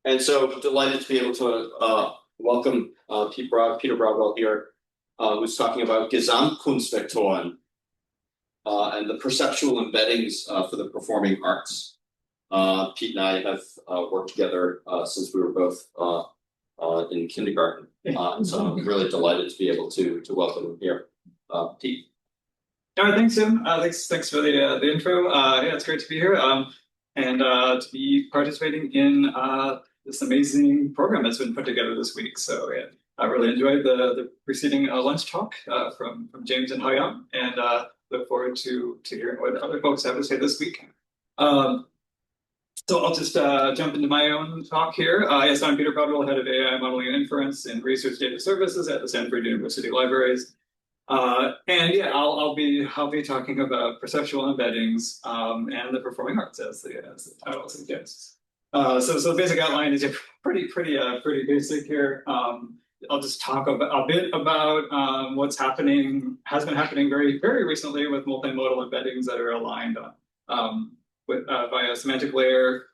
And so delighted to be able to welcome Peter Broadwell here, who's talking about Gesamtkunstvektoren and the perceptual embeddings for the performing arts. Pete and I have worked together since we were both in kindergarten, and so I'm really delighted to be able to welcome him here. Pete. All right, thanks, Tim. Thanks for the intro. Yeah, it's great to be here and to be participating in this amazing program that's been put together this week. So yeah, I really enjoyed the preceding lunch talk from James and Hayam, and look forward to hearing what other folks have to say this week. So I'll just jump into my own talk here. Yes, I'm Peter Broadwell, head of AI modeling and inference and research data services at the Stanford University Libraries. And yeah, I'll be talking about perceptual embeddings and the performing arts as the title suggests. So the basic outline is pretty basic here. I'll just talk a bit about what's has been happening very recently with multimodal embeddings that are aligned via semantic layer,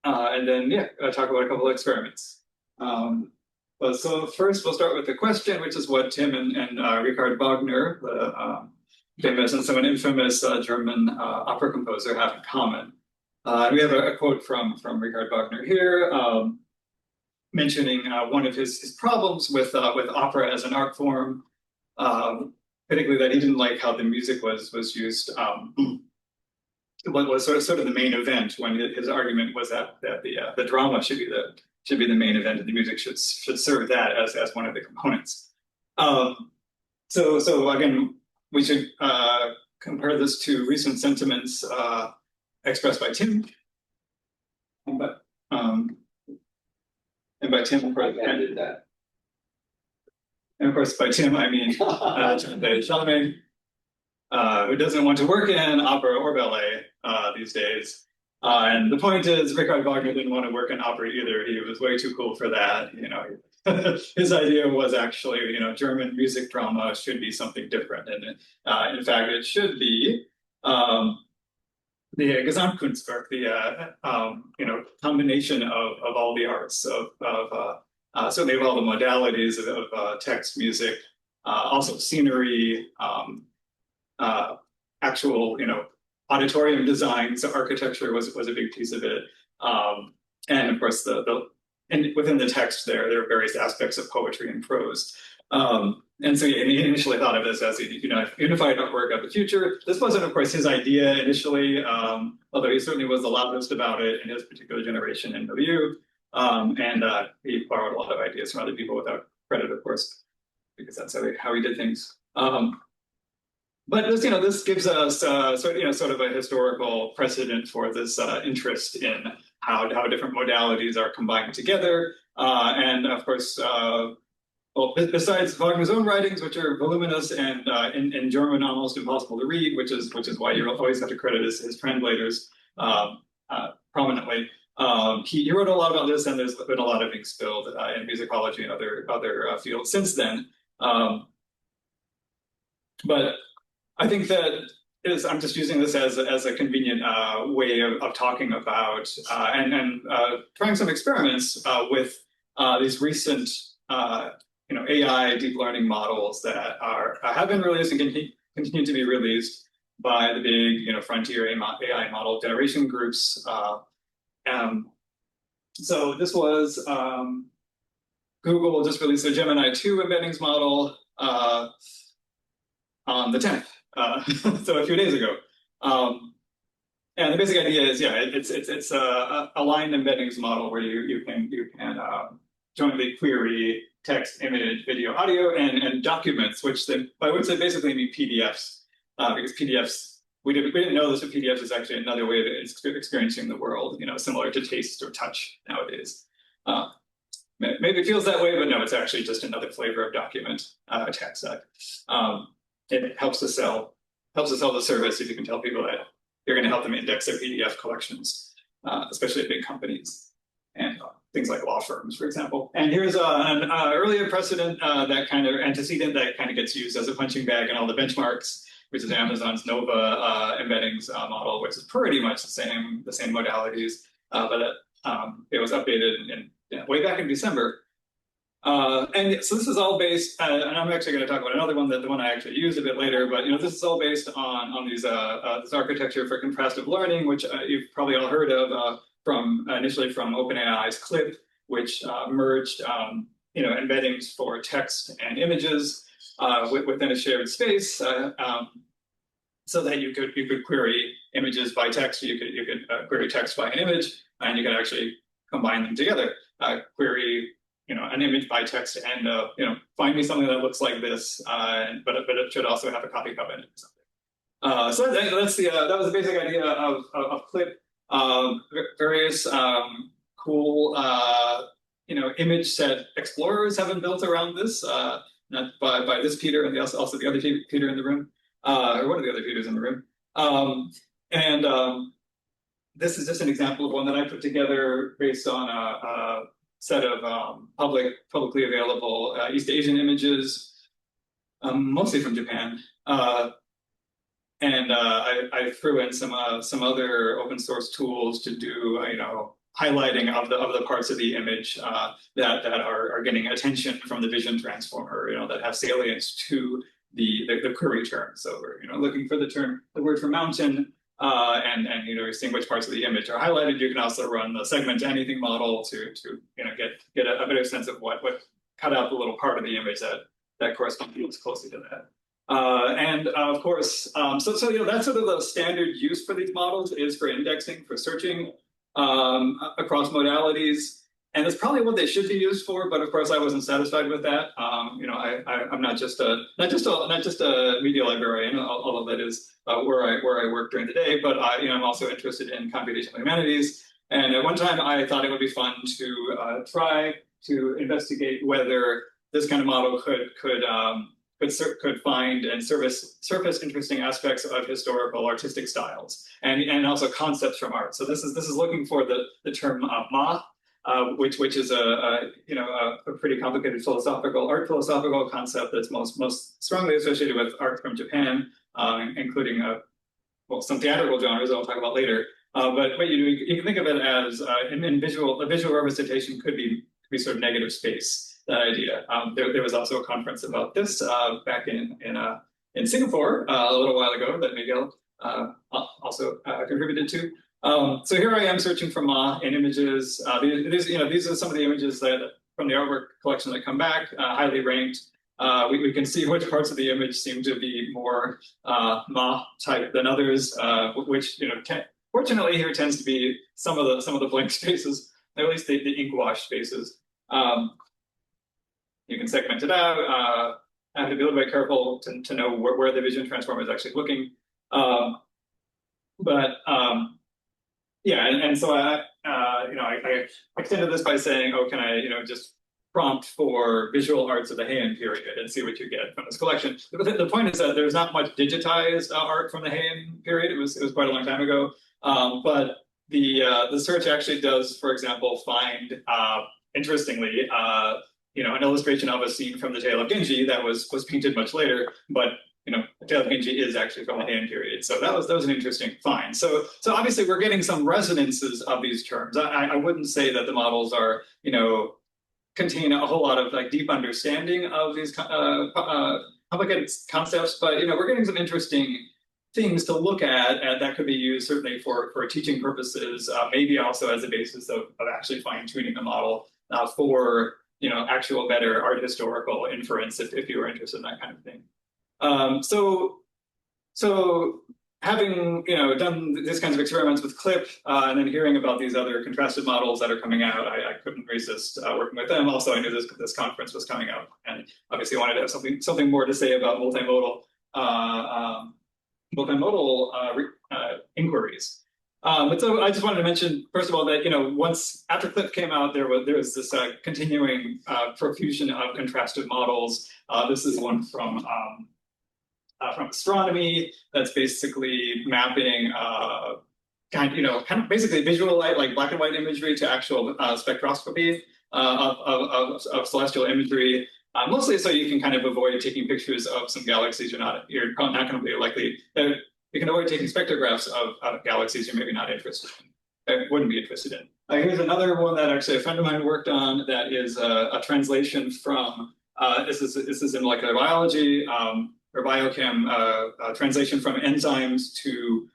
and then talk about a couple of experiments. So first, we'll start with the question, which is what Tim and Richard Wagner, the famous and somewhat infamous German opera composer, have in common. We have a quote from Richard Wagner here, mentioning one of his problems with opera as an art form, particularly that he didn't like how the music was used. What was sort of the main event, when his argument was that the drama should be the main event, and the music should serve that as one of the components. So again, we should compare this to recent sentiments expressed by Tim. And by Tim, of course, I did that. And of course, by Tim, I mean Chalamet, who doesn't want to work in opera or ballet these days. And the point is, Richard Wagner didn't want to work in opera either. He was way too cool for that. His idea was actually, German music drama should be something different. And in fact, it should be the Gesamtkunstwerk, the combination of all the arts, of certainly of all the modalities of text, music, also scenery, actual, auditorium design. So architecture was a big piece of it, and of course and within the text there are various aspects of poetry and prose. And so he initially thought of this as a unified artwork of the future. This wasn't, of course, his idea initially, although he certainly was the loudest about it in his particular generation in milieu. And he borrowed a lot of ideas from other people without credit, of course, because that's how he did things. But this gives us sort of a historical precedent for this interest in how different modalities are combined together. And of course, besides Wagner's own writings, which are voluminous and in German almost impossible to read, which is why you always have to credit his translators prominently. He wrote a lot about this, and there's been a lot of ink spilled in musicology and other fields since then. But I think I'm just using this as a convenient way of talking about and trying some experiments with these recent AI deep learning models that have been released and continue to be released by the big frontier AI model generation groups. So this was Google just released a Gemini 2 embeddings model on the 10th. So a few days ago, and the basic idea is, it's a aligned embeddings model where you can jointly query text, image, video, audio, and documents, by which they basically mean PDFs, because PDFs we didn't know this, but PDFs is actually another way of experiencing the world, similar to taste or touch nowadays. Maybe it feels that way, but no, it's actually just another flavor of document text. It helps to sell the service if you can tell people that you're going to help them index their PDF collections, especially at big companies and things like law firms, for example. And here's an earlier precedent, that kind of antecedent that kind of gets used as a punching bag in all the benchmarks, which is Amazon's Nova embeddings model, which is pretty much the same modalities, but it was updated way back in December. And so this is all based, and I'm actually going to talk about another one, the one I actually used a bit later. But this is all based on these this architecture for contrastive learning, which you've probably all heard of initially from OpenAI's CLIP, which merged embeddings for text and images within a shared space, so that you could query images by text, you could query text by an image, and you could actually combine them together. Query an image by text and find me something that looks like this, but it should also have a copy covenant or something. So that was the basic idea of CLIP. Various cool image set explorers have been built around this, not by this Peter and also the other Peter in the room, or one of the other Peters in the room. This is just an example of one that I put together based on a set of publicly available East Asian images, mostly from Japan. And I threw in some other open source tools to do highlighting of the parts of the image that are getting attention from the vision transformer, that have salience to the query term. So we're looking for the word for mountain, and you're seeing which parts of the image are highlighted. You can also run the segment anything model to get a better sense of what cut out the little part of the image that corresponds closely to that. And of course, so that's sort of the standard use for these models is for indexing, for searching across modalities. And that's probably what they should be used for, but of course I wasn't satisfied with that. I'm not just a media librarian, although that is where I work during the day. But I'm also interested in computational humanities. And at one time I thought it would be fun to try to investigate whether this kind of model could find and surface interesting aspects of historical artistic styles and also concepts from art. So this is looking for the term ma. Which is a pretty complicated art philosophical concept that's most strongly associated with art from Japan, including some theatrical genres I'll talk about later. But what you can think of it as a visual representation could be sort of negative space. That idea. There was also a conference about this back in Singapore a little while ago that Miguel also contributed to. So here I am searching for Ma in images. These are some of the images from the artwork collection that come back, highly ranked. We can see which parts of the image seem to be more Ma type than others, which fortunately here tends to be some of the blank spaces, at least the ink wash spaces. You can segment it out. I have to be a little bit careful to know where the vision transformer is actually looking. Yeah, and so I extended this by saying, can I, just prompt for visual arts of the Heian period and see what you get from this collection. But the point is that there's not much digitized art from the Heian period. It was quite a long time ago. But the search actually does, for example, find interestingly, an illustration of a scene from the Tale of Genji that was painted much later, but the Tale of Genji is actually from the Heian period. So that was an interesting find. So obviously we're getting some resonances of these terms. I wouldn't say that the models are, contain a whole lot of deep understanding of these complicated concepts, but we're getting some interesting things to look at, and that could be used certainly for teaching purposes, maybe also as a basis of actually fine-tuning the model for actual better art historical inference if you were interested in that kind of thing. So having done these kinds of experiments with CLIP and then hearing about these other contrastive models that are coming out, I couldn't resist working with them. Also, I knew this conference was coming up, and obviously wanted to have something more to say about multimodal inquiries. But so I just wanted to mention, first of all, that once after CLIP came out, there was this continuing profusion of contrastive models. This is one from astronomy that's basically mapping kind of basically visual light, like black and white imagery, to actual spectroscopy of celestial imagery. Mostly so you can kind of avoid taking pictures of some galaxies you're not going to be likely. You can avoid taking spectrographs of galaxies you're maybe not interested in, wouldn't be interested in. Here's another one that actually a friend of mine worked on that is a translation from, this is in molecular biology or biochem, translation from enzymes to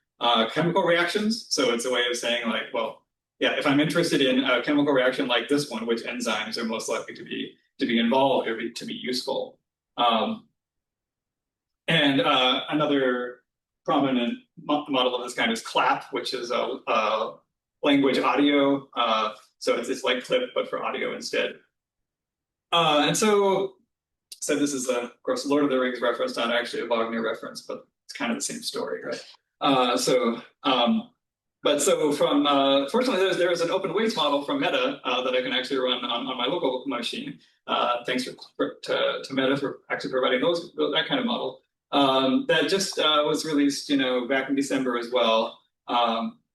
chemical reactions. So it's a way of saying like, well, yeah, if I'm interested in a chemical reaction like this one, which enzymes are most likely to be involved or to be useful. And another prominent model of this kind is CLAP, which is a language audio. So it's like clip, but for audio instead. And so this is, of course, Lord of the Rings reference, not actually a Wagner reference, but it's kind of the same story, right? But so from, fortunately, there is an open weights model from Meta that I can actually run on my local machine. Thanks to Meta for actually providing that kind of model. That just was released, back in December as well.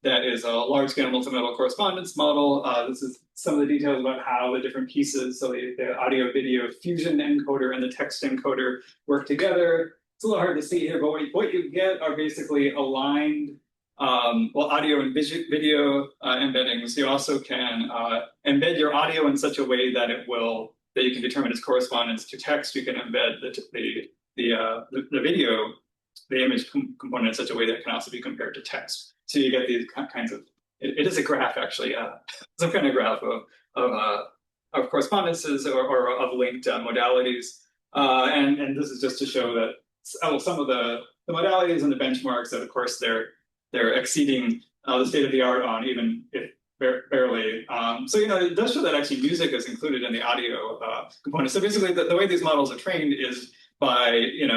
That is a large-scale multimodal correspondence model. This is some of the details about how the different pieces, so the audio-video fusion encoder and the text encoder work together. It's a little hard to see here, but what you get are basically aligned, audio and video embeddings. You also can embed your audio in such a way that that you can determine its correspondence to text. You can embed the video, the image component in such a way that it can also be compared to text. So you get these kinds of, it is a graph actually, some kind of graph of correspondences or of linked modalities. And this is just to show that some of the modalities and the benchmarks that, of course, they're exceeding the state of the art on, even if barely. So, it does show that actually music is included in the audio component. So basically the way these models are trained is by, you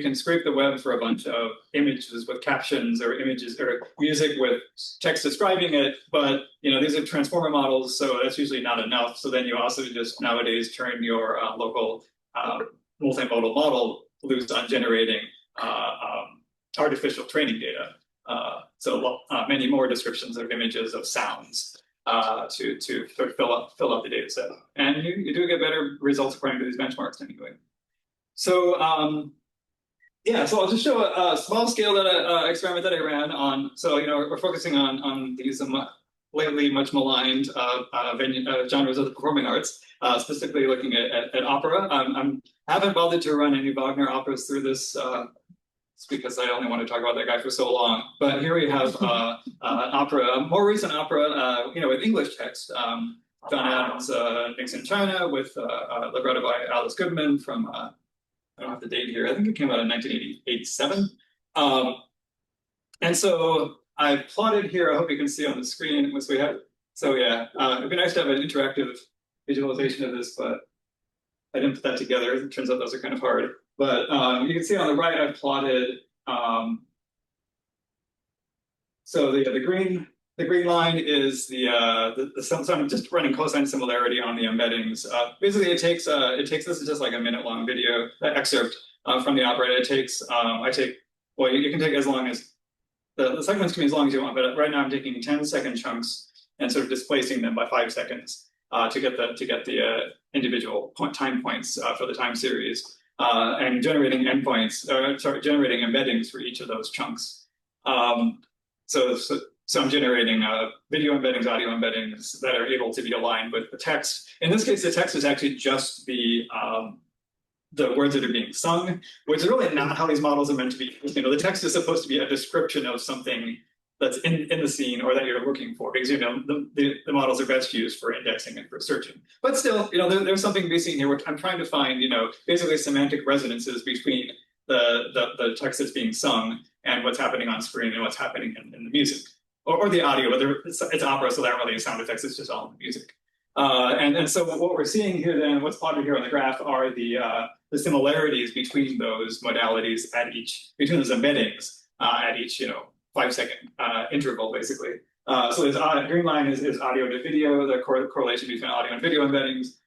can scrape the web for a bunch of images with captions or images or music with text describing it. But, these are transformer models, so that's usually not enough. So then you also just nowadays turn your local multimodal model loose on generating artificial training data. So many more descriptions of images of sounds to sort of fill up the data set. And you do get better results according to these benchmarks anyway. So so I'll just show a small scale experiment that I ran on. So we're focusing on these lately much maligned genres of the performing arts, specifically looking at opera. I haven't bothered to run any Wagner operas through this. It's because I only want to talk about that guy for so long. But here we have an opera, a more recent opera, with English text. John Adams, Nixon China, with libretto by Alice Goodman from. I don't have the date here. I think it came out in 1987. And so I plotted here. I hope you can see on the screen. So yeah, it'd be nice to have an interactive visualization of this, but I didn't put that together. It turns out those are kind of hard. But you can see on the right, I've plotted. So the green line is so I'm just running cosine similarity on the embeddings. Basically, it takes this is just like a minute-long video excerpt from the opera. It takes you can take as long as the segments can be as long as you want, but right now I'm taking 10-second chunks and sort of displacing them by 5 seconds to get the individual time points for the time series and generating generating embeddings for each of those chunks. So I'm generating video embeddings, audio embeddings that are able to be aligned with the text. In this case, the text is actually just the words that are being sung, which is really not how these models are meant to be. The text is supposed to be a description of something that's in the scene or that you're looking for, because the models are best used for indexing and for searching. But still, there's something to be seen here. I'm trying to find, basically semantic resonances between the text that's being sung and what's happening on screen and what's happening in the music. Or the audio, whether it's opera, so there aren't really sound effects, it's just all the music. And so what we're seeing here then, what's plotted here on the graph are the similarities between those modalities between those embeddings at each 5-second interval, basically. So this green line is audio to video, the correlation between audio and video embeddings.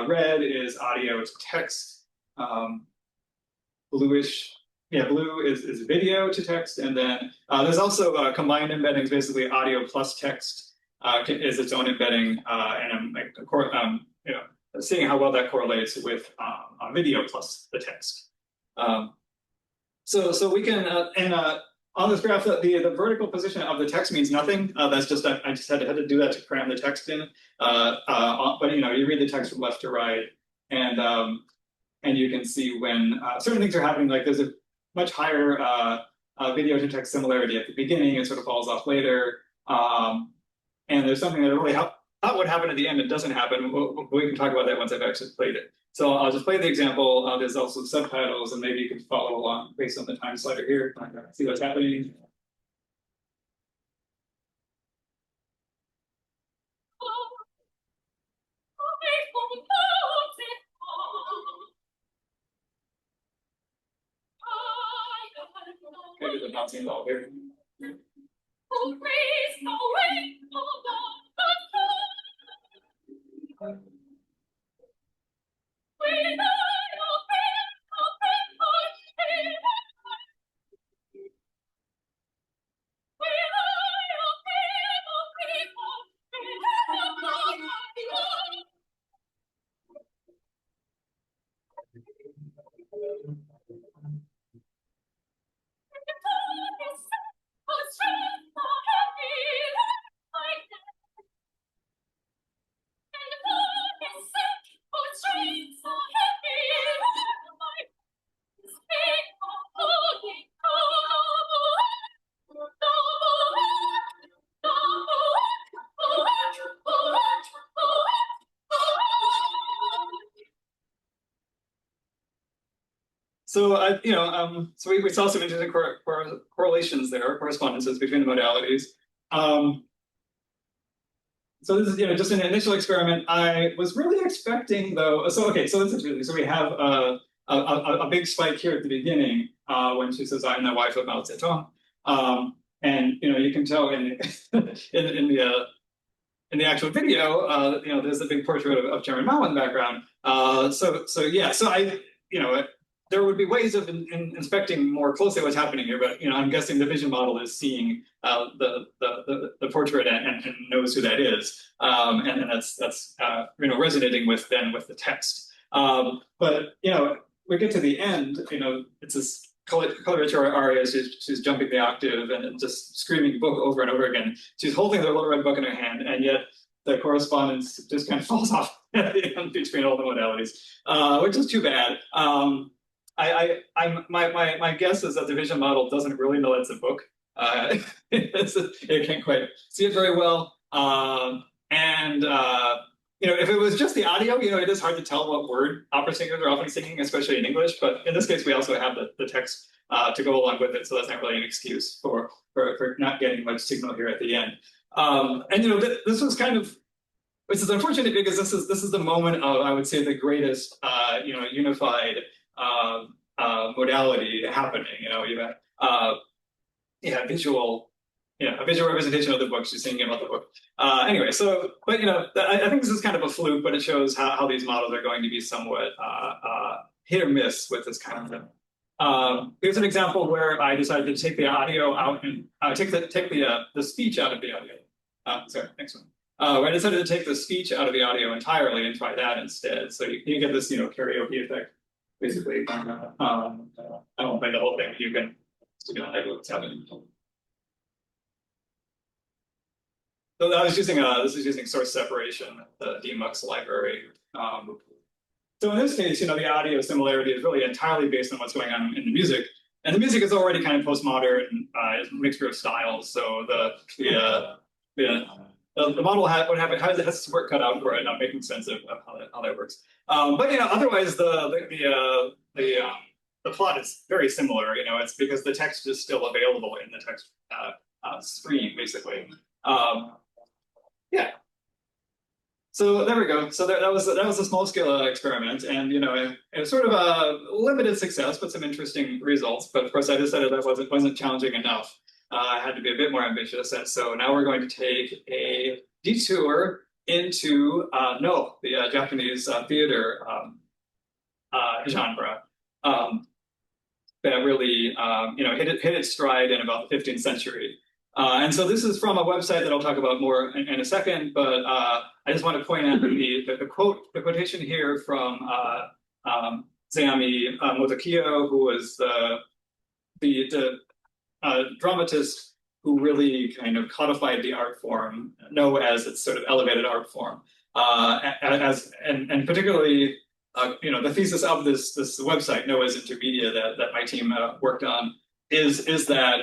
Red is audio to text. Bluish. Yeah, blue is video to text, and then there's also combined embeddings. Basically, audio plus text is its own embedding, and I'm seeing how well that correlates with video plus the text. So we can on this graph, the vertical position of the text means nothing. That's just I just had to do that to cram the text in. But you read the text from left to right, and you can see when certain things are happening. Like there's a much higher video to text similarity at the beginning. It sort of falls off later. And there's something that really thought would happen at the end. It doesn't happen. We can talk about that once I've actually played it. So I'll just play the example. There's also subtitles, and maybe you can follow along based on the time slider here. See what's happening. Okay, there's a bouncing ball here. So so we saw some interesting correlations there, correspondences between the modalities. So this is just an initial experiment. I was really expecting though. So this is interesting. So we have a big spike here at the beginning when she says, "I'm the wife of Mao Zedong," and you can tell in the actual video, there's a big portrait of Chairman Mao in the background. There would be ways of inspecting more closely what's happening here, but I'm guessing the vision model is seeing the portrait and knows who that is, and that's resonating with the text. But we get to the end. It's this coloratura aria. She's jumping the octave and just screaming book over and over again. She's holding the little red book in her hand, and yet the correspondence just kind of falls off at the end between all the modalities, which is too bad. My guess is that the vision model doesn't really know it's a book. It can't quite see it very well. If it was just the audio, it is hard to tell what word opera singers are often singing, especially in English. But in this case, we also have the text to go along with it, so that's not really an excuse for not getting much signal here at the end. This was kind of, which is unfortunate because this is the moment of, I would say, the greatest unified modality happening. You have visual, a visual representation of the book. She's singing about the book. Anyway, I think this is kind of a fluke, but it shows how these models are going to be somewhat hit or miss with this kind of thing. Here's an example where I decided to take the audio out and take the speech out of the audio. Sorry, next one. Where I decided to take the speech out of the audio entirely and try that instead. So you get this, karaoke effect, basically. I won't play the whole thing. You can have what's happening. So this is using source separation, the DMUX library. So in this case, the audio similarity is really entirely based on what's going on in the music. And the music is already kind of postmodern, it's a mixture of styles. So the model has its work cut out for it, not making sense of how that works. But otherwise the plot is very similar. It's because the text is still available in the text screen, basically. Yeah. So there we go. So that was a small scale experiment, and it was sort of a limited success, but some interesting results. But of course, I decided that wasn't challenging enough. I had to be a bit more ambitious, and so now we're going to take a detour into the Japanese theater genre that really hit its stride in about the 15th century. And so this is from a website that I'll talk about more in a second, but I just want to point out the quotation here from Zayami Motokiyo, who was the dramatists who really kind of codified the art form know as its sort of elevated art form. And particularly, the thesis of this website, Noah's Intermedia, that my team worked on, is that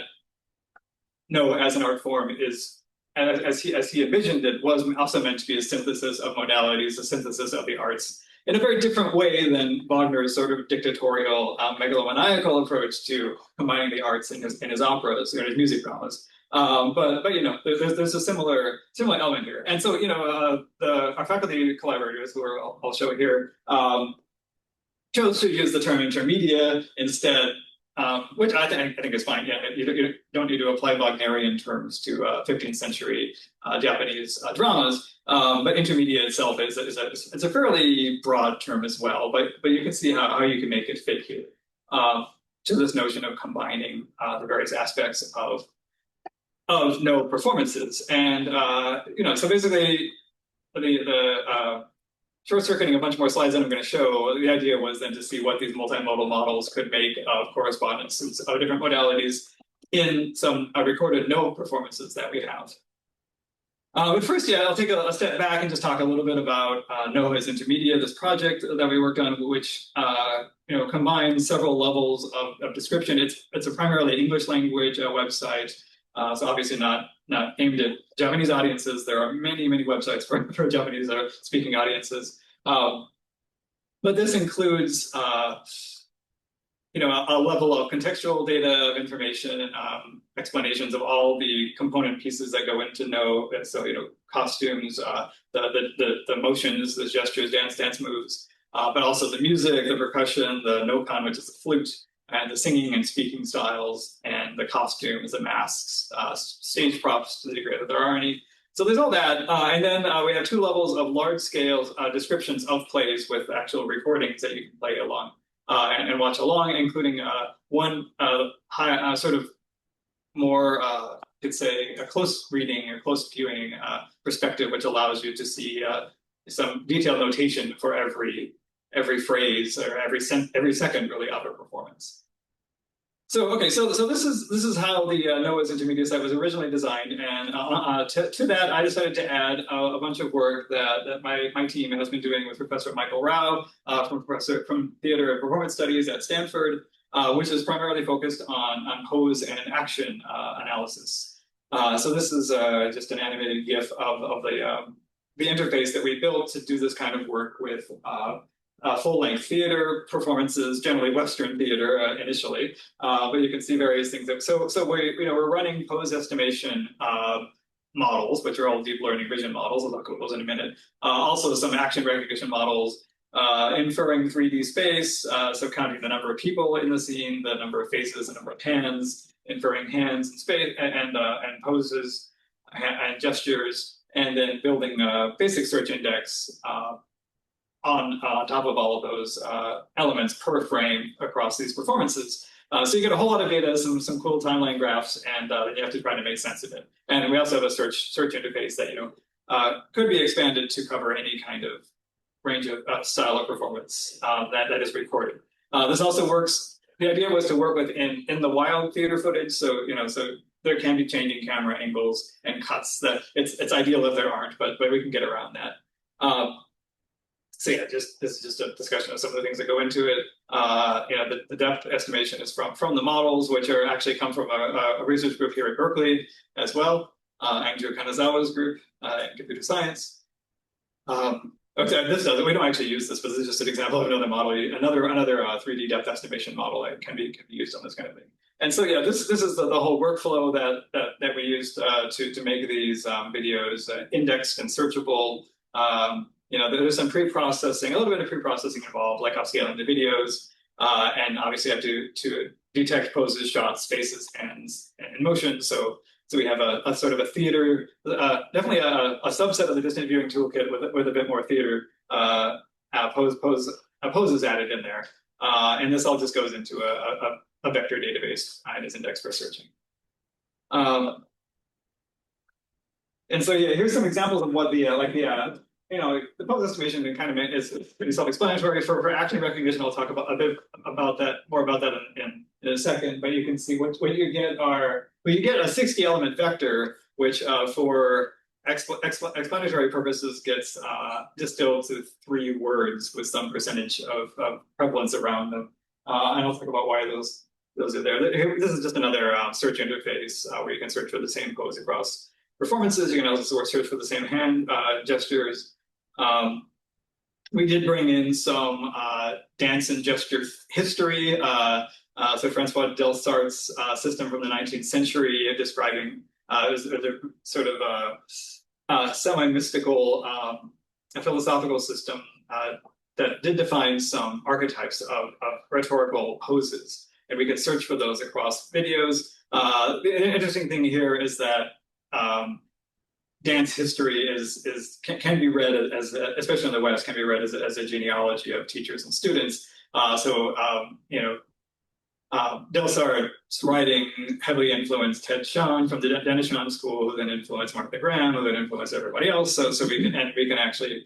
Noah as an art form is, as he envisioned it, was also meant to be a synthesis of modalities, a synthesis of the arts, in a very different way than Wagner's sort of dictatorial, megalomaniacal approach to combining the arts in his operas or his music dramas. But there's a similar element here, and so our faculty collaborators, who I'll show here, chose to use the term intermedia instead, which I think is fine. Yeah, you don't need to apply Wagnerian terms to 15th century Japanese dramas, but intermedia itself is a fairly broad term as well. But you can see how you can make it fit here to this notion of combining the various aspects of no performances. And so basically the short-circuiting a bunch more slides that I'm going to show, the idea was then to see what these multimodal models could make of correspondences of different modalities in some recorded no performances that we have. But first, I'll take a step back and just talk a little bit about Noah's Intermedia, this project that we worked on, which combines several levels of description. It's a primarily English language website. So obviously not aimed at Japanese audiences. There are many websites for Japanese speaking audiences. But this includes a level of contextual data, of information, explanations of all the component pieces that go into No. So costumes, the motions, the gestures, dance moves, but also the music, the percussion, the no-kan, which is the flute, and the singing and speaking styles, and the costumes, the masks, stage props to the degree that there are any. So there's all that. And then we have two levels of large-scale descriptions of plays with actual recordings that you can play along and watch along, including one high, sort of more, could say, a close reading or close viewing perspective, which allows you to see some detailed notation for every phrase or every second really of a performance. So okay, so this is how the Noah's Intermedia site was originally designed, and to that I decided to add a bunch of work that my team has been doing with Professor Michael Rao from Theater and Performance Studies at Stanford, which is primarily focused on pose and action analysis. So this is just an animated GIF of the interface that we built to do this kind of work with full-length theater performances, generally Western theater initially, but you can see various things. So we're running pose estimation models, which are all deep learning vision models. I'll talk about those in a minute. Also some action recognition models, inferring 3D space, so counting the number of people in the scene, the number of faces, the number of hands, inferring hands and space and poses and gestures, and then building a basic search index on top of all of those elements per frame across these performances. So you get a whole lot of data, some cool timeline graphs, and you have to try to make sense of it. And we also have a search interface that could be expanded to cover any kind of range of style of performance that is recorded. This also works. The idea was to work with in the wild theater footage. So so there can be changing camera angles and cuts. That it's ideal if there aren't, but we can get around that. So yeah, this is just a discussion of some of the things that go into it. The depth estimation is from the models, which actually come from a research group here at Berkeley as well, Andrew Kanazawa's group in computer science. Okay, this doesn't. We don't actually use this, but this is just an example of another model, another 3D depth estimation model that can be used on this kind of thing. And so yeah, this is the whole workflow that we used to make these videos indexed and searchable. There's some pre-processing, a little bit of pre-processing involved, like upscaling the videos, and obviously have to detect poses, shots, faces, hands, and motion. So we have a sort of a theater, definitely a subset of the distant viewing toolkit with a bit more theater poses added in there. And this all just goes into a vector database and is indexed for searching. And so yeah, here's some examples of what the the pose estimation kind of is pretty self-explanatory. For action recognition, I'll talk about a bit about that, more about that in a second. But you can see what you get you get a 60 element vector, which for explanatory purposes gets distilled to 3 words with some percentage of prevalence around them. And I'll talk about why those are there. This is just another search interface where you can search for the same pose across performances. You can also search for the same hand gestures. We did bring in some dance and gesture history. So Francois Delsart's system from the 19th century describing the sort of semi-mystical philosophical system that did define some archetypes of rhetorical poses. And we could search for those across videos. The interesting thing here is that dance history can be read as, especially in the West, can be read as a genealogy of teachers and students. Delsart's writing heavily influenced Ted Schoen from the Denishan School, who then influenced Martha Graham, who then influenced everybody else. So we can actually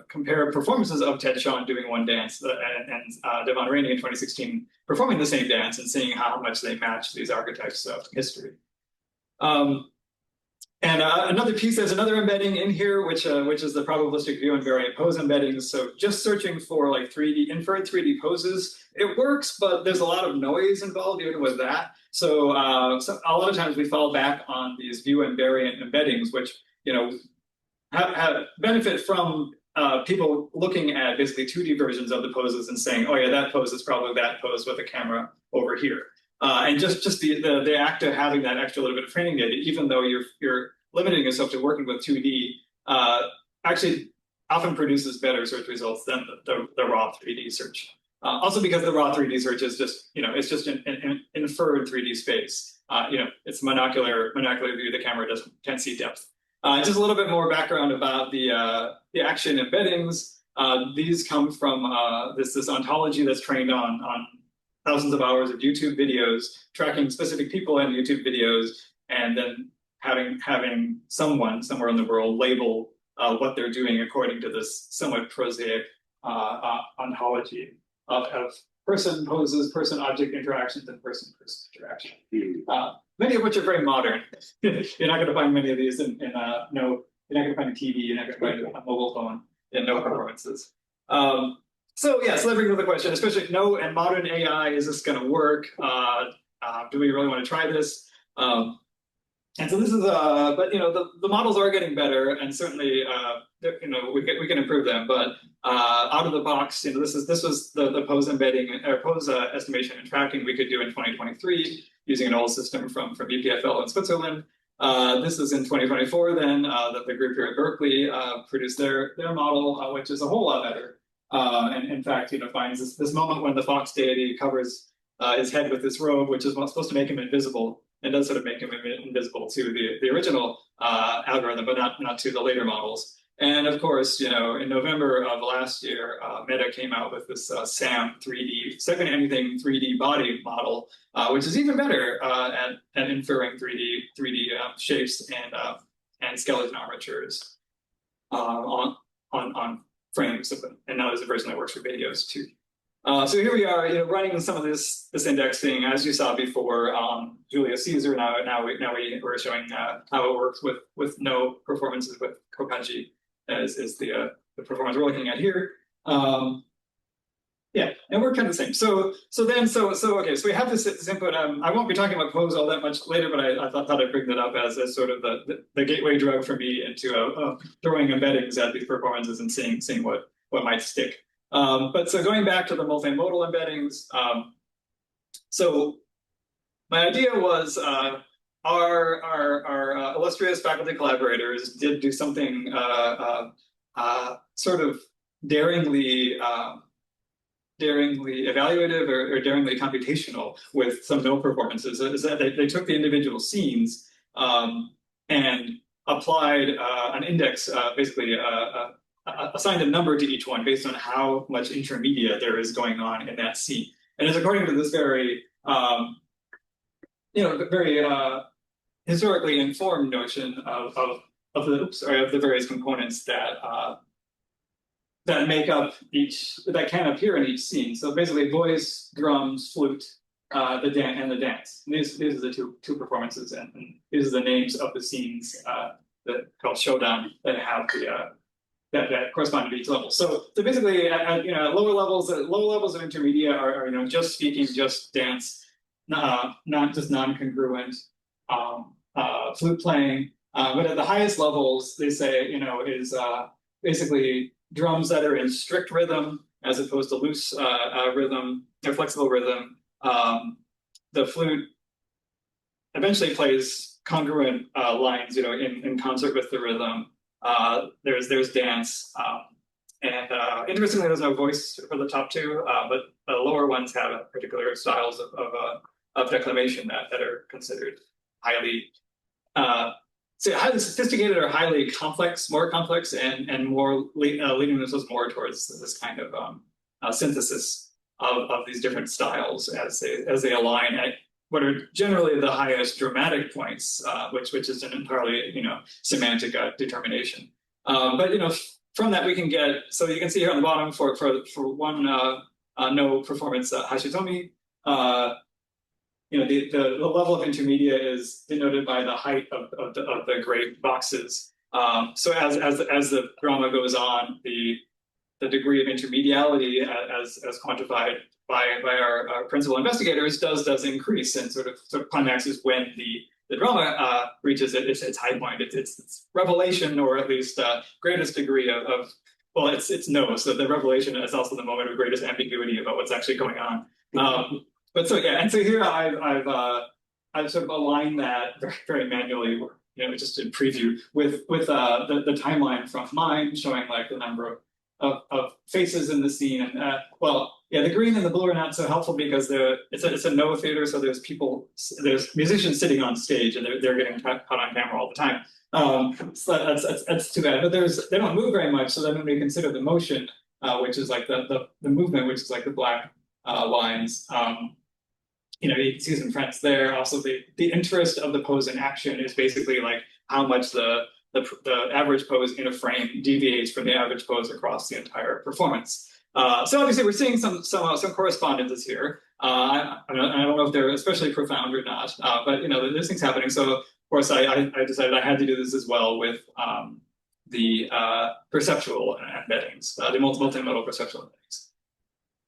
compare performances of Ted Schoen doing one dance and Devon Rainey in 2016 performing the same dance and seeing how much they match these archetypes of history. Another piece, there's another embedding in here, which is the probabilistic view invariant pose embeddings. So just searching for like inferred 3D poses, it works, but there's a lot of noise involved even with that. So a lot of times we fall back on these view invariant embeddings, which have benefit from people looking at basically 2D versions of the poses and saying, oh yeah, that pose is probably that pose with a camera over here. And just the act of having that extra little bit of training data, even though you're limiting yourself to working with 2D, actually often produces better search results than the raw 3D search. Also because the raw 3D search is just, it's just an inferred 3D space. It's monocular view, the camera can't see depth. Just a little bit more background about the action embeddings. These come from this ontology that's trained on thousands of hours of YouTube videos, tracking specific people in YouTube videos, and then having someone somewhere in the world label what they're doing according to this somewhat prosaic ontology of person poses, person object interactions, and person interaction. Many of which are very modern. You're not going to find many of these you're not going to find a TV, you're not going to find a mobile phone in no performances. So that brings up the question, especially and modern AI, is this going to work? Do we really want to try this? And so this is, but the models are getting better, and certainly we can improve them. But out of the box, this was the pose embedding or pose estimation and tracking we could do in 2023 using an old system from EPFL in Switzerland. This is in 2024 then that the group here at Berkeley produced their model, which is a whole lot better. And in fact, finds this moment when the fox deity covers his head with this robe, which is supposed to make him invisible, and does sort of make him invisible to the original algorithm, but not to the later models. And of course, in November of last year, Meta came out with this SAM 3D, second anything 3D body model, which is even better at inferring 3D shapes and skeleton armatures on frames of them. And now there's a version that works for videos too. So here we are, running some of this indexing, as you saw before. Julius Caesar. Now we're showing how it works with no performances with Kokaji, as is the performance we're looking at here. And we're kind of the same. So we have this input. I won't be talking about pose all that much later, but I thought I'd bring that up as sort of the gateway drug for me into throwing embeddings at these performances and seeing what might stick. But so going back to the multimodal embeddings, so my idea was our illustrious faculty collaborators did do something sort of daringly evaluative or daringly computational with some no performances. Is that they took the individual scenes and applied an index, basically assigned a number to each one based on how much intermedia there is going on in that scene. And it's according to this very, very historically informed notion of the various components that that can appear in each scene. So basically, voice, drums, flute, the dance. And these are the two performances, and these are the names of the scenes that called showdown that have the that correspond to each level. So basically, at lower levels of intermedia are just speaking, just dance, not just non-congruent flute playing. But at the highest levels, they say is basically drums that are in strict rhythm as opposed to loose rhythm or flexible rhythm. The flute eventually plays congruent lines, in concert with the rhythm. There's dance, and interestingly, there's no voice for the top two, but the lower ones have particular styles of declamation that are considered highly highly sophisticated or highly complex, more complex, and more leading themselves more towards this kind of synthesis of these different styles as they align at what are generally the highest dramatic points, which is an entirely semantic determination. But from that we can get, so you can see here on the bottom for one no performance Hashitomi. The level of intermedia is denoted by the height of the gray boxes. So as the drama goes on, the degree of intermediality as quantified by our principal investigators does increase, and sort of climaxes when the drama reaches its high point. It's revelation, or at least greatest degree of well, it's no. So the revelation is also the moment of greatest ambiguity about what's actually going on. But so yeah, and so here I've sort of aligned that very, very manually, just in preview with the timeline from mine, showing like the number of faces in the scene. And the green and the blue are not so helpful because it's a no theater, so there's musicians sitting on stage, and they're getting caught on camera all the time. So that's too bad. But they don't move very much. So then when we consider the motion, which is like the movement, which is like the black lines. You can see some friends there. Also, the interest of the pose in action is basically like how much the average pose in a frame deviates from the average pose across the entire performance. So obviously, we're seeing some correspondences here. I don't know if they're especially profound or not, but there's things happening. So of course, I decided I had to do this as well with the perceptual embeddings, the multimodal perceptual embeddings.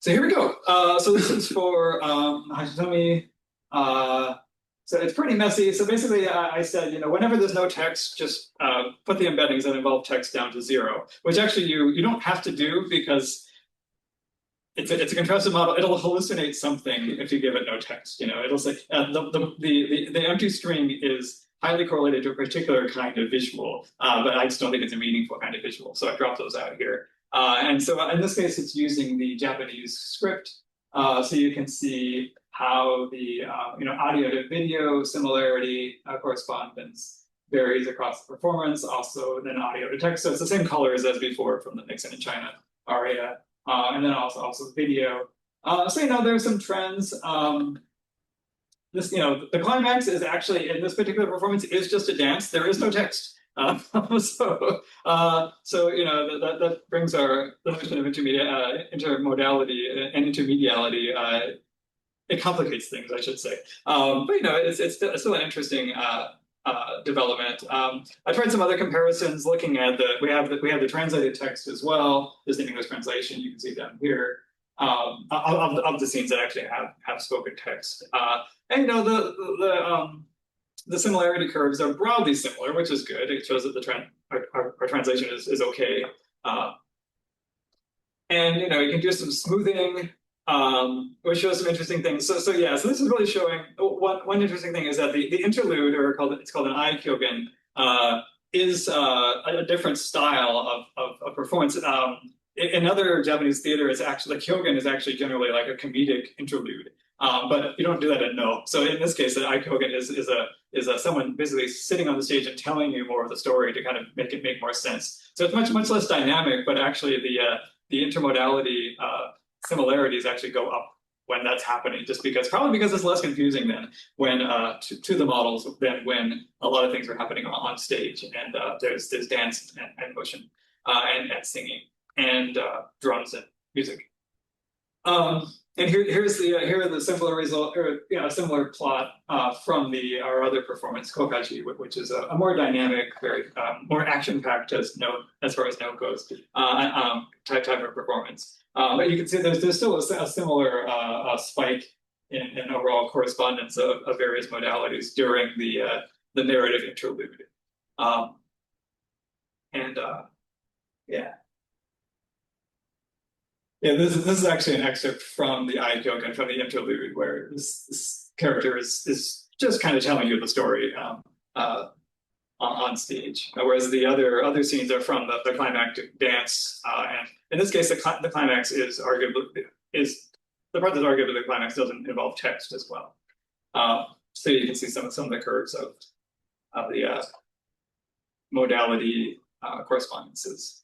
So here we go. So this is for Hashitomi. So it's pretty messy. So basically, I said, whenever there's no text, just put the embeddings that involve text down to 0, which actually you don't have to do because it's a contrastive model. It'll hallucinate something if you give it no text. It'll say the empty string is highly correlated to a particular kind of visual, but I just don't think it's a meaningful kind of visual. So I dropped those out here. And so in this case, it's using the Japanese script. So you can see how the audio to video similarity correspondence varies across the performance. Also, then audio to text. So it's the same colors as before from the Nixon in China aria. And then also video. So there's some trends. The climax is actually in this particular performance is just a dance. There is no text. So that brings the notion of intermodality and intermediality. It complicates things, I should say. But it's still an interesting development. I tried some other comparisons looking at we have the translated text as well. There's the English translation. You can see down here of the scenes that actually have spoken text. And the similarity curves are broadly similar, which is good. It shows that our translation is okay. And you can do some smoothing, which shows some interesting things. So this is really showing one interesting thing is that the interlude, or it's called an encoding, is a different style of performance. In other Japanese theater, it's actually the kyogen is actually generally like a comedic interlude. But you don't do that in No. So in this case, the encoding is someone basically sitting on the stage and telling you more of the story to kind of make it make more sense. So it's much less dynamic, but actually the intermodality similarities actually go up when that's happening, probably because it's less confusing than when to the models than when a lot of things are happening on stage, and there's dance and motion and singing. and drums and music. And here are the simpler result, or a similar plot from our other performance, Kokaji, which is a more dynamic, very more action-packed as far as note goes, type of performance. But you can see there's still a similar spike in overall correspondence of various modalities during the narrative interlude, yeah. Yeah, this is actually an excerpt from the eye joke and from the interlude, where this character is just kind of telling you the story on stage, whereas the other scenes are from the climactic dance, and in this case, the climax is the part that's arguably the climax doesn't involve text as well. So you can see some of the curves of the modality correspondences.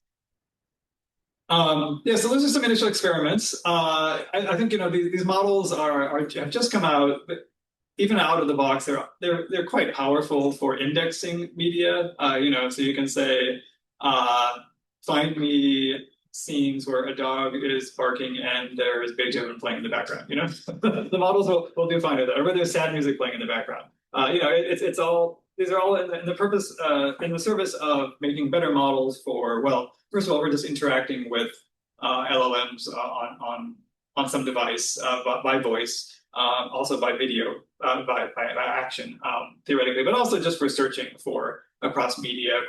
So those are some initial experiments. I think these models have just come out, but even out of the box, they're quite powerful for indexing media. So you can say, find me scenes where a dog is barking and there is Beethoven playing in the background. The models will do fine with that, or where there's sad music playing in the background. It's all. These are all in the service of making better models for, well, first of all, we're just interacting with LLMs on some device by voice, also by video, by action, theoretically, but also just for searching for across media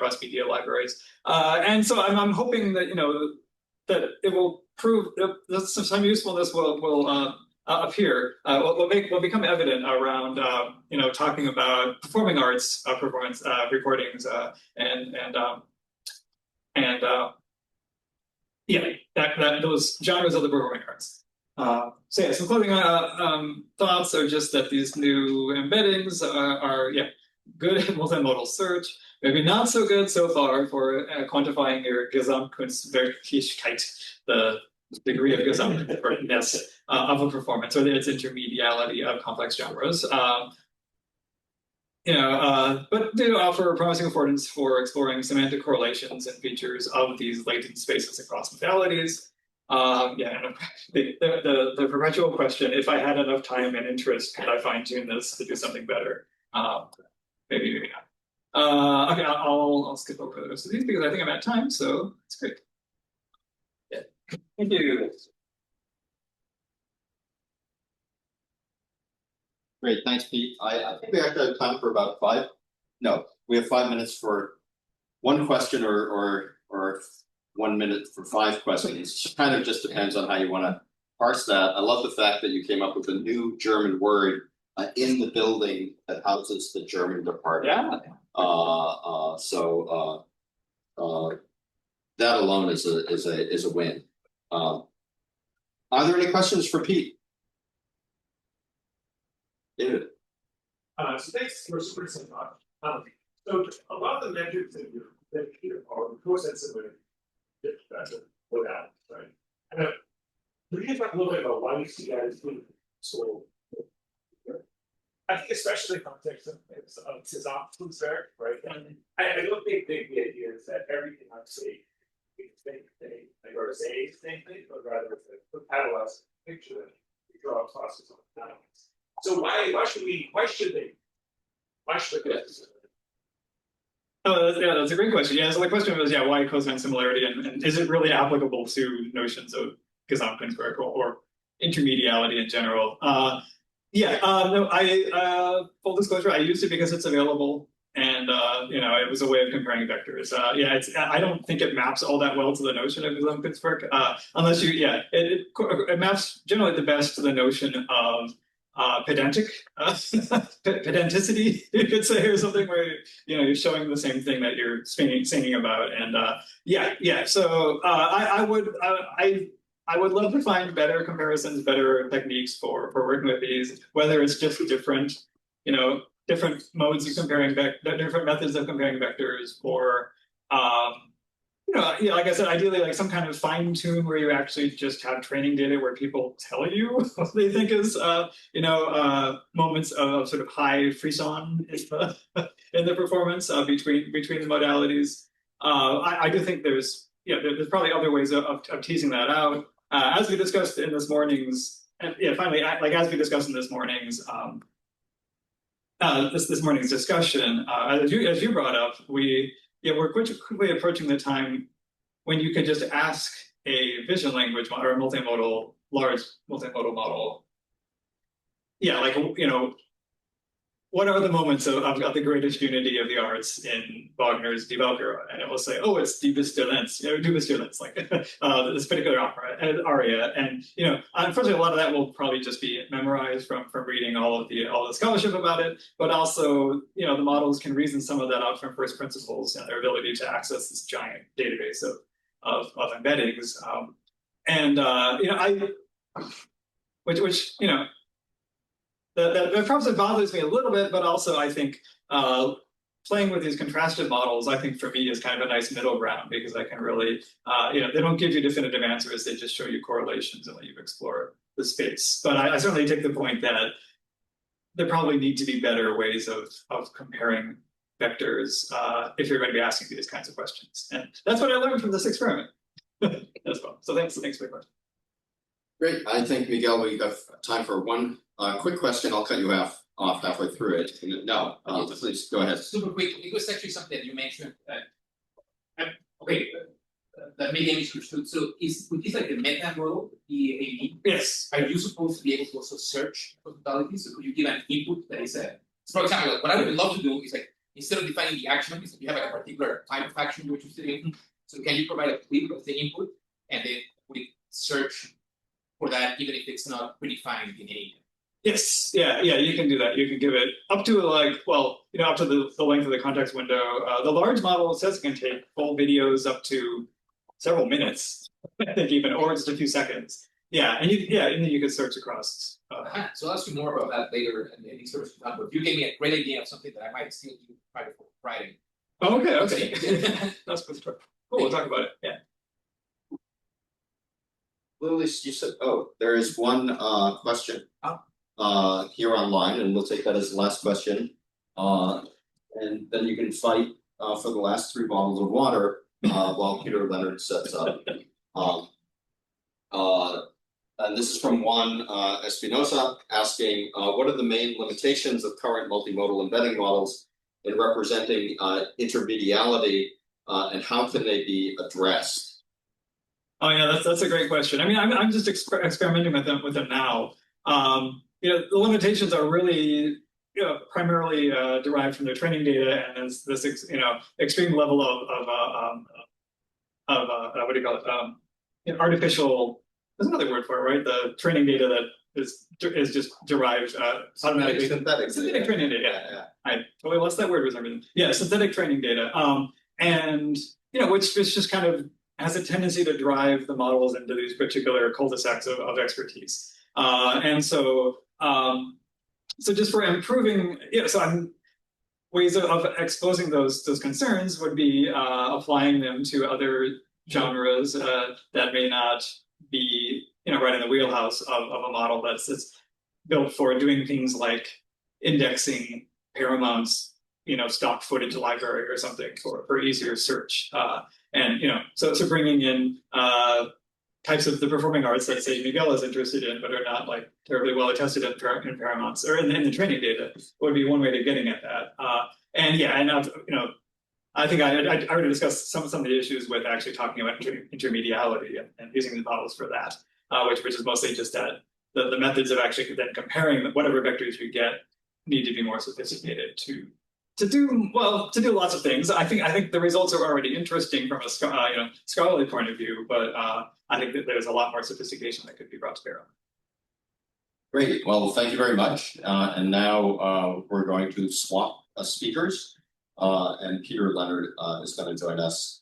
libraries. And so I'm hoping that that it will prove that some usefulness will appear, will become evident around talking about performing arts, performance recordings, and those genres of the performing arts. So yeah, some closing thoughts are just that these new embeddings are good at multimodal search. Maybe not so good so far for quantifying your Gesamtkunstvektoren, the degree of Gesamtkunstvektoren of a performance, or its intermediality of complex genres. But they offer promising affordance for exploring semantic correlations and features of these latent spaces across modalities. And the perpetual question: if I had enough time and interest, could I fine-tune this to do something better? Maybe not. Okay, I'll skip over the rest of these because I think I'm at time, so it's great. Yeah, thank you. Great, thanks, Pete. I think we actually have time for about we have 5 minutes for one question or 1 minute for 5 questions. It kind of just depends on how you want to parse that. I love the fact that you came up with a new German word in the building that houses the German department. Yeah. That alone is a win. Are there any questions for Pete? David. So thanks for super simple. So a lot of the metrics that you are co-sensitive with that, right? And we can talk a little bit about why we see that as being so. I think especially in the context of Gesamtkunstvektoren, right? And I don't think the idea is that everything I say is the same thing, or say the same thing, but rather it's a catalyzed picture that we draw across on the panels. So why should they? Oh, that's a great question. Yeah, so the question was, why cosine similarity, and is it really applicable to notions of Gesamtkunstvektoren or intermediality in general? Full disclosure, I used it because it's available, and it was a way of comparing vectors. I don't think it maps all that well to the notion of Gesamtkunstvektoren, unless it maps generally the best to the notion of pedanticity, you could say, or something, where you're showing the same thing that you're singing about, and So I would love to find better comparisons, better techniques for working with these, whether it's just different modes of comparing different methods of comparing vectors, or like I said, ideally like some kind of fine tune where you actually just have training data where people tell you what they think is moments of sort of high frisson in the performance between the modalities. I do think there's there's probably other ways of teasing that out. As we discussed in this morning's, finally, like as we discussed in this morning's this morning's discussion, as you brought up, we're quickly approaching the time when you could just ask a vision language model or a large multimodal model. Yeah, like, what are the moments of the greatest unity of the arts in Wagner's Die Walküre? And it will say, oh, it's Die Bistürlenz, like this particular aria. And unfortunately, a lot of that will probably just be memorized from reading all the scholarship about it. But also, the models can reason some of that out from first principles and their ability to access this giant database of embeddings. That probably bothers me a little bit, but also I think playing with these contrastive models, I think for me is kind of a nice middle ground, because I can really, they don't give you definitive answers, they just show you correlations and let you explore the space. But I certainly take the point that there probably need to be better ways of comparing vectors if you're going to be asking these kinds of questions. And that's what I learned from this experiment as well. So thanks for the question. Great. I think, Miguel, we have time for one quick question. I'll cut you off halfway through it. No, please go ahead. Super quick. It was actually something that you mentioned. That maybe I misunderstood. So with this like the meta model, the AD, Yes. are you supposed to be able to also search for modalities? So could you give an input that is so for example, like, what I would love to do is like, instead of defining the action, is you have like a particular type of action you're interested in. So can you provide a clip of the input and then we search for that, even if it's not predefined in any? Yes, yeah, you can do that. You can give it up to up to the length of the context window. The large model says it can take full videos up to several minutes, I think even, or just a few seconds. Yeah, and then you can search across. So I'll ask you more about that later in these sort of stuff. But you gave me a great idea of something that I might still do for Friday. Oh, okay. That's good. Cool, we'll talk about it. Yeah. Lily, you said, there is one question here online, and we'll take that as the last question. And then you can fight for the last 3 bottles of water while Peter Leonard sets up. And this is from Juan Espinosa asking, what are the main limitations of current multimodal embedding models in representing intermediality, and how can they be addressed? Oh yeah, that's a great question. I mean, I'm just experimenting with them now. The limitations are really primarily derived from their training data, and there's this extreme level of what do you call it? Artificial. There's another word for it, right? The training data that is just derived automatically. Synthetic training data. Yeah. I totally lost that word for some reason. Yeah, synthetic training data. And which just kind of has a tendency to drive the models into these particular cul-de-sacs of expertise. And so just for improving, ways of exposing those concerns would be applying them to other genres that may not be right in the wheelhouse of a model that's built for doing things like indexing Paramount's stock footage library or something for easier search. And so bringing in types of the performing arts that say Miguel is interested in, but are not like terribly well attested in Paramount's or in the training data would be one way to getting at that. I think I already discussed some of the issues with actually talking about intermediality and using the models for that, which is mostly just that the methods of actually then comparing whatever vectors you get need to be more sophisticated to do lots of things. I think the results are already interesting from a scholarly point of view, but I think that there's a lot more sophistication that could be brought to bear on. Great. Well, thank you very much. And now we're going to swap speakers, and Peter Leonard is going to join us.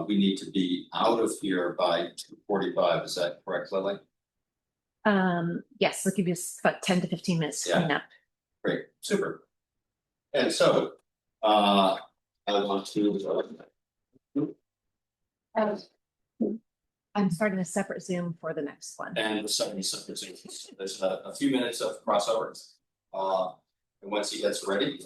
We need to be out of here by 2:45. Is that correct, Lily? Yes, it'll give you about 10 to 15 minutes to clean up. Great. Super. And so I want to. I'm starting a separate Zoom for the next one. And the second separate Zoom. There's a few minutes of crossovers. And once he gets ready,